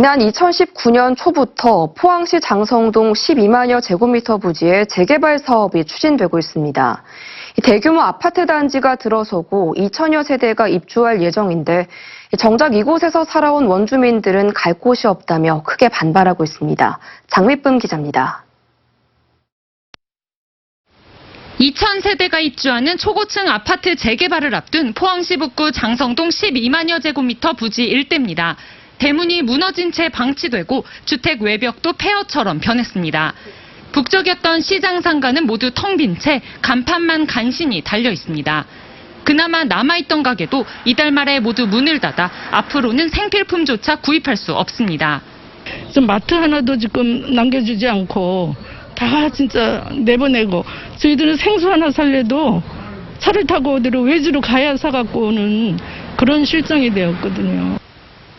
지난 2019년 초부터 포항시 장성동 12만여 제곱미터 부지에 재개발 사업이 추진되고 있습니다. 대규모 아파트 단지가 들어서고 2천여 세대가 입주할 예정인데 정작 이곳에서 살아온 원주민들은 갈 곳이 없다며 크게 반발하고 있습니다. 장미쁨 기자입니다. 2,000세대가 입주하는 초고층 아파트 재개발을 앞둔 포항시 북구 장성동 12만여 제곱미터 부지 일대입니다. 대문이 무너진 채 방치되고 주택 외벽도 폐허처럼 변했습니다. 북적였던 시장 상가는 모두 텅 빈 채 간판만 간신히 달려 있습니다. 그나마 남아있던 가게도 이달 말에 모두 문을 닫아 앞으로는 생필품조차 구입할 수 없습니다. 마트 하나도 지금 남겨주지 않고 다 진짜 내보내고, 저희들은 생수 하나 살래도 차를 타고 어디로 외주로 가야 사갖고 오는 그런 실정이 되었거든요.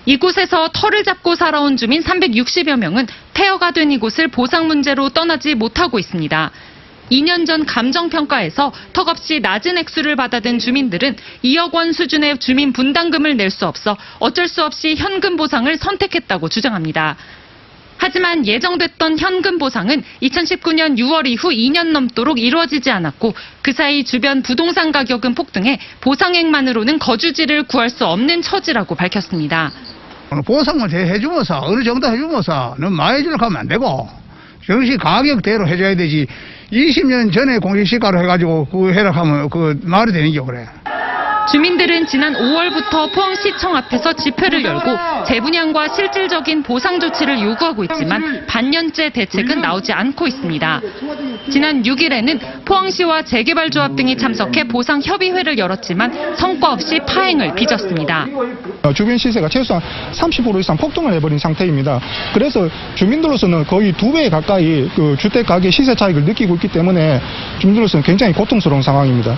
이곳에서 터를 잡고 살아온 주민 360여 명은 폐허가 된 이곳을 보상 문제로 떠나지 못하고 있습니다. 2년 전 감정평가에서 턱없이 낮은 액수를 받아든 주민들은 2억 원 수준의 주민 분담금을 낼 수 없어 어쩔 수 없이 현금 보상을 선택했다고 주장합니다. 하지만 예정됐던 현금 보상은 2019년 6월 이후 2년 넘도록 이루어지지 않았고, 그 사이 주변 부동산 가격은 폭등해 보상액만으로는 거주지를 구할 수 없는 처지라고 밝혔습니다. 보상을 해주면서 어느 정도 해주면서는 마이즈를 가면 안 되고 정시 가격대로 해줘야 되지. 20년 전에 공시시가로 해가지고 그 해락하면 그 말이 되는 게 그래. 주민들은 지난 5월부터 포항시청 앞에서 집회를 열고 재분양과 실질적인 보상 조치를 요구하고 있지만 반년째 대책은 나오지 않고 있습니다. 지난 6일에는 포항시와 재개발조합 등이 참석해 보상협의회를 열었지만 성과 없이 파행을 빚었습니다. 주변 시세가 최소한 30% 이상 폭등을 해버린 상태입니다. 그래서 주민들로서는 거의 2배 가까이 그 주택 가격 시세 차익을 느끼고 있기 때문에 주민들로서는 굉장히 고통스러운 상황입니다.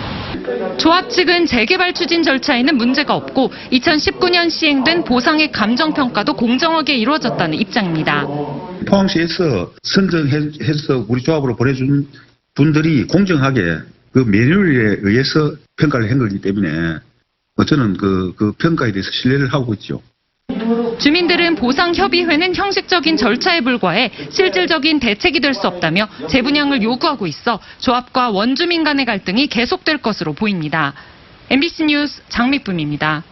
조합 측은 재개발 추진 절차에는 문제가 없고 2019년 시행된 보상액 감정평가도 공정하게 이루어졌다는 입장입니다. 포항시에서 선정해서 우리 조합으로 보내준 분들이 공정하게 그 매뉴얼에 의해서 평가를 한 거기 때문에 저는 그 평가에 대해서 신뢰를 하고 있죠. 주민들은 보상협의회는 형식적인 절차에 불과해 실질적인 대책이 될 수 없다며 재분양을 요구하고 있어 조합과 원주민 간의 갈등이 계속될 것으로 보입니다. MBC 뉴스 장미쁨입니다.